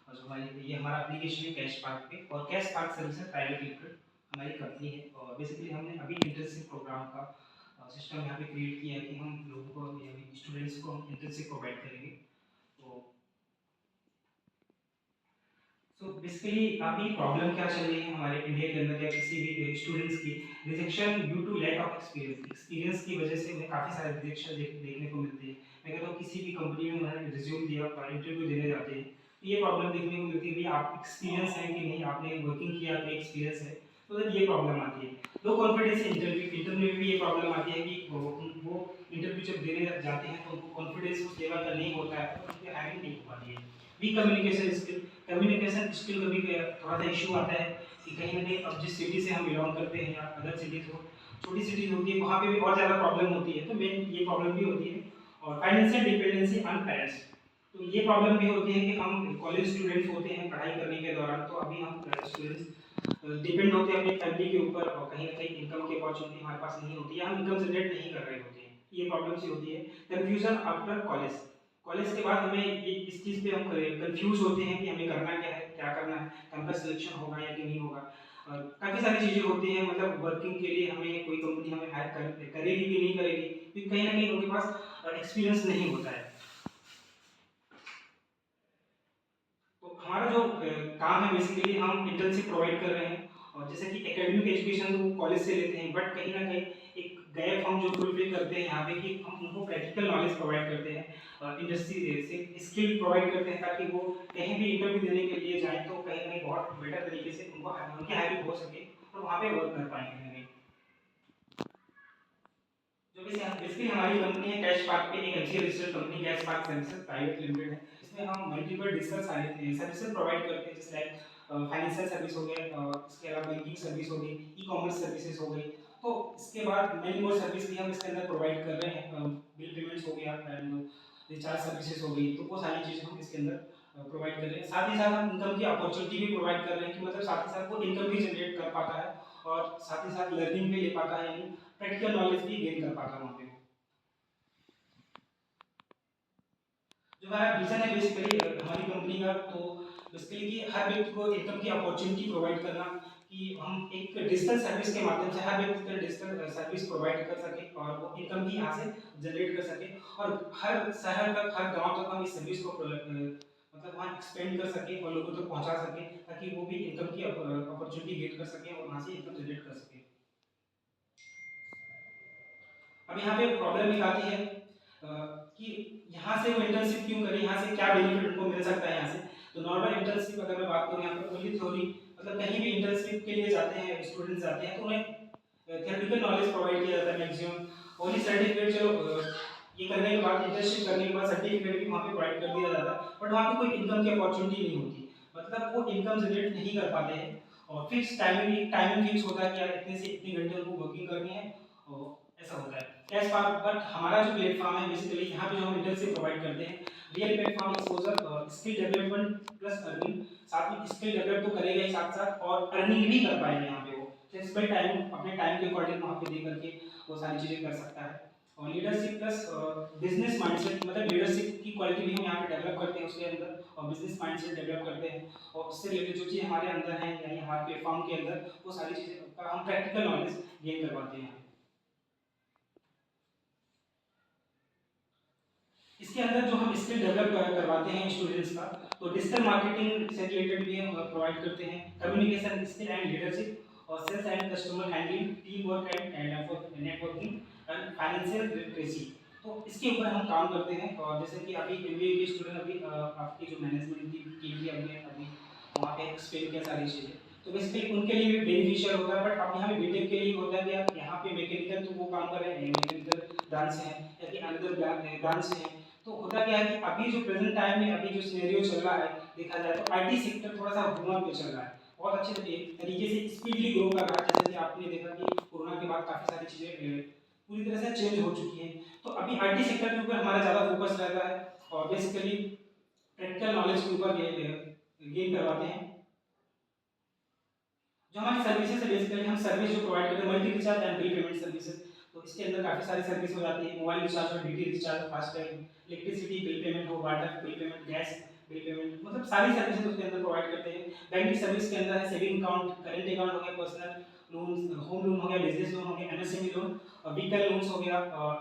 और जो हमारी ये हमारा एप्लीकेशन है कैश पार्क पे, और cash park services private limited हमारी कंपनी है। और बेसिकली हमने अभी इंटर्नशिप प्रोग्राम का सिस्टम यहाँ पे क्रिएट किया है कि हम लोगों को यानी स्टूडेंट्स को हम इंटर्नशिप प्रोवाइड करेंगे। तो बेसिकली अभी प्रॉब्लम क्या चल रही है हमारे इंडिया के अंदर या किसी भी स्टूडेंट्स की, rejection due to lack of experience की वजह से उन्हें काफ़ी सारे रिजेक्शन देखने को मिलते हैं। मैं कहता हूँ किसी भी कंपनी में उन्होंने रिज्यूम दिया और इंटरव्यू देने जाते हैं तो ये प्रॉब्लम देखने को मिलती है कि आप एक्सपीरियंस है कि नहीं, आपने वर्किंग किया, कोई एक्सपीरियंस है, तो ये प्रॉब्लम आती है। लो कॉन्फिडेंस इंटरव्यू में भी ये प्रॉब्लम आती है कि वो इंटरव्यू जब देने जाते हैं तो उनको कॉन्फिडेंस उस लेवल का नहीं होता है तो उनकी हायरिंग नहीं हो पाती है। वीक कम्युनिकेशन स्किल का भी थोड़ा सा इशू आता है कि कहीं ना कहीं अब जिस सिटी से हम बिलोंग करते हैं या अदर सिटीज हो, छोटी सिटीज होती है, वहाँ पे भी और ज़्यादा प्रॉब्लम होती है, तो मेन ये प्रॉब्लम भी होती है। और फाइनेंशियल डिपेंडेंसी ऑन पेरेंट्स, तो ये प्रॉब्लम भी होती है कि हम कॉलेज स्टूडेंट्स होते हैं पढ़ाई करने के दौरान, तो अभी हम स्टूडेंट्स डिपेंड होते हैं अपनी फैमिली के ऊपर और कहीं ना कहीं इनकम की अपॉर्चुनिटी हमारे पास नहीं होती है, हम इनकम जनरेट नहीं कर रहे होते हैं, ये प्रॉब्लम सी होती है। कन्फ्यूजन आफ्टर कॉलेज, कॉलेज के बाद हमें ये इस चीज़ पे हम कंफ्यूज होते हैं कि हमें करना क्या है, क्या करना है, कैंपस सिलेक्शन होगा या कि नहीं होगा। काफ़ी सारी चीज़ें होती हैं, मतलब वर्किंग के लिए हमें कोई कंपनी हमें हायर करेगी कि नहीं करेगी, क्योंकि कहीं ना कहीं उनके पास एक्सपीरियंस नहीं होता है। तो हमारा जो काम है बेसिकली हम इंटर्नशिप प्रोवाइड कर रहे हैं, और जैसे कि एकेडमिक एजुकेशन तो कॉलेज से लेते हैं, बट कहीं ना कहीं एक गैप हम जो फुलफिल करते हैं यहाँ पे कि हम उनको प्रैक्टिकल नॉलेज प्रोवाइड करते हैं, इंडस्ट्री से स्किल प्रोवाइड करते हैं, ताकि वो कहीं भी इंटरव्यू देने के लिए जाएं तो कहीं ना कहीं बहुत बेटर तरीके से उनको उनकी हायरिंग हो सके और वहाँ पे वर्क कर पाएंगे कहीं ना कहीं। जो कि बेसिकली हमारी कंपनी है कैश पार्क पे, एक अच्छी registered company cash park services private limited है। इसमें हम मल्टीपल डिजिटल सर्विसेज प्रोवाइड करते हैं, जैसे लाइक फाइनेंशियल सर्विस हो गया, इसके अलावा बैंकिंग सर्विस हो गई, ई कॉमर्स सर्विसेज हो गई। तो इसके बाद मेनी मोर सर्विस भी हम इसके अंदर प्रोवाइड कर रहे हैं, बिल पेमेंट्स हो गया एंड रिचार्ज सर्विसेज हो गई, तो वो सारी चीज़ें हम इसके अंदर प्रोवाइड कर रहे हैं। साथ ही साथ हम इनकम की अपॉर्चुनिटी भी प्रोवाइड कर रहे हैं कि मतलब साथ ही साथ वो इनकम भी जनरेट कर पाता है और साथ ही साथ लर्निंग भी ले पाता है, यानी प्रैक्टिकल नॉलेज भी गेन कर पाता है वहाँ पे। जो हमारा विजन है बेसिकली हमारी कंपनी का, तो बेसिकली कि हर व्यक्ति को इनकम की अपॉर्चुनिटी प्रोवाइड करना, कि हम एक डिजिटल सर्विस के माध्यम से हर व्यक्ति को डिजिटल सर्विस प्रोवाइड कर सके और वो इनकम भी यहाँ से जनरेट कर सके, और हर शहर तक, हर गांव तक हम इस सर्विस को मतलब वहाँ एक्सपेंड कर सके और लोगों तक पहुँचा सके, ताकि वो भी इनकम की अपॉर्चुनिटी गेट कर सके और वहाँ से इनकम जनरेट कर सके। अब यहाँ पे प्रॉब्लम एक आती है कि यहाँ से वो इंटर्नशिप क्यों करें, यहाँ से क्या बेनिफिट उनको मिल सकता है यहाँ से। तो नॉर्मल इंटर्नशिप अगर मैं बात करूँ यहाँ पर ओनली थ्योरी, मतलब कहीं भी इंटर्नशिप के लिए जाते हैं स्टूडेंट्स जाते हैं तो उन्हें थियोरेटिकल नॉलेज प्रोवाइड किया जाता है मैक्सिमम, ओनली सर्टिफिकेट चलो ये करने के बाद, इंटर्नशिप करने के बाद सर्टिफिकेट भी वहाँ पे प्रोवाइड कर दिया जाता है, बट वहाँ पे कोई इनकम की अपॉर्चुनिटी नहीं होती, मतलब वो इनकम जनरेट नहीं कर पाते हैं। और फिक्स टाइमिंग फिक्स होता है कि यार इतने से इतने घंटे उनको वर्किंग करनी है, और ऐसा होता है कैश पार्क। बट हमारा जो प्लेटफॉर्म है बेसिकली यहाँ पे जो हम इंटर्नशिप प्रोवाइड करते हैं, real platform exposure, skill development plus earning, साथ में स्किल डेवलप तो करेगा ही साथ साथ और अर्निंग भी कर पाएगा यहाँ पे वो फ्लेक्सिबल टाइम, अपने टाइम के अकॉर्डिंग वहाँ पे दे करके वो सारी चीज़ें कर सकता है। और लीडरशिप प्लस बिजनेस माइंडसेट, मतलब लीडरशिप की क्वालिटी भी हम यहाँ पे डेवलप करते हैं उसके अंदर, और बिजनेस माइंडसेट डेवलप करते हैं, और उससे रिलेटेड जो चीज़ हमारे अंदर है यानी हमारे प्लेटफॉर्म के अंदर, वो सारी चीज़ें का हम प्रैक्टिकल नॉलेज गेन करवाते हैं। इसके अंदर जो हम स्किल डेवलप करवाते हैं स्टूडेंट्स का, तो डिजिटल मार्केटिंग से रिलेटेड भी हम प्रोवाइड करते हैं, कम्युनिकेशन स्किल एंड लीडरशिप, और sales and customer handling, team work and networking and financial literacy. तो इसके ऊपर हम काम करते हैं, और जैसे कि अभी एमबीए के स्टूडेंट अभी आपकी जो मैनेजमेंट की टीम भी अभी वहाँ पे एक्सप्लेन किया सारी चीज़ें, तो बेसिकली उनके लिए भी बेनिफिशियल होता है। बट अब यहाँ पे बीटेक के लिए होता है कि आप यहाँ पे मैकेनिकल तो वो काम कर रहे हैं, मैकेनिकल ब्रांच से है या कि अनदर ब्रांच से है, तो होता क्या है कि अभी जो प्रेजेंट टाइम में अभी जो सिनेरियो चल रहा है, देखा जाए तो आईटी सेक्टर थोड़ा सा बूम पे चल रहा है, बहुत अच्छे तरीके से स्पीडली ग्रो कर रहा है। जैसे कि आपने देखा कि कोरोना के बाद काफ़ी सारी चीज़ें पूरी तरह से चेंज हो चुकी हैं, तो अभी आईटी सेक्टर के ऊपर हमारा ज़्यादा फोकस रहता है, और बेसिकली प्रैक्टिकल नॉलेज के ऊपर गेन करवाते हैं। जो हमारी सर्विसेज है बेसिकली हम सर्विस जो प्रोवाइड करते हैं multi recharge and bill payment services, तो इसके अंदर काफ़ी सारी सर्विस हो जाती है, मोबाइल रिचार्ज और DT recharge, FASTag, electricity bill payment हो, water bill payment, gas bill payment, मतलब सारी सर्विसेज उसके अंदर प्रोवाइड करते हैं। बैंकिंग सर्विस के अंदर है सेविंग अकाउंट, करेंट अकाउंट हो गया, पर्सनल लोन्स, होम लोन हो गया, बिजनेस लोन हो गया, एमएसएमई लोन, व्हीकल लोन्स हो गया,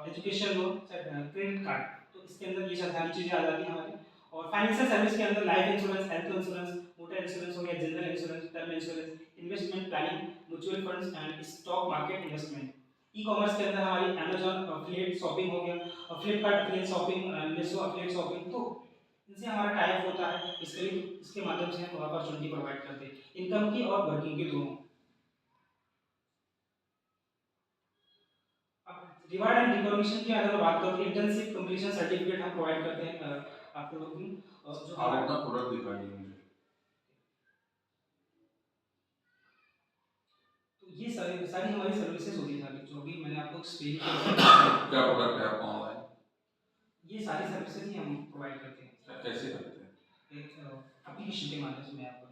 एजुकेशन लोन, क्रेडिट कार्ड। तो इसके अंदर ये सारी चीज़ें आ जाती हैं हमारी। और फाइनेंशियल सर्विस के अंदर life insurance, health insurance, motor insurance हो गया, general insurance, term insurance, investment planning, mutual funds and stock market investment. E commerce के अंदर हमारी अमेजॉन अफिलिएट शॉपिंग हो गया, Flipkart affiliate shopping, Meesho affiliate shopping. तो इनसे हमारा टाइप होता है, इसके माध्यम से हम अपॉर्चुनिटी प्रोवाइड करते हैं इनकम की और वर्किंग की दोनों। अब रिवार्ड एंड रिकॉग्निशन की अगर मैं बात करूँ, इंटर्नशिप कंप्लीशन सर्टिफिकेट हम प्रोवाइड करते हैं आप लोगों की, जो आप हमारा, अपना प्रोडक्ट दिखाइए मुझे। तो ये सारी सारी हमारी सर्विसेज होती है सारी, जो भी मैंने आपको एक्सप्लेन किया। क्या प्रोडक्ट है आपका ऑनलाइन? ये सारी सर्विसेज ही हम प्रोवाइड करते हैं कैसे करते हैं? एक एप्लीकेशन के माध्यम से मैं आपको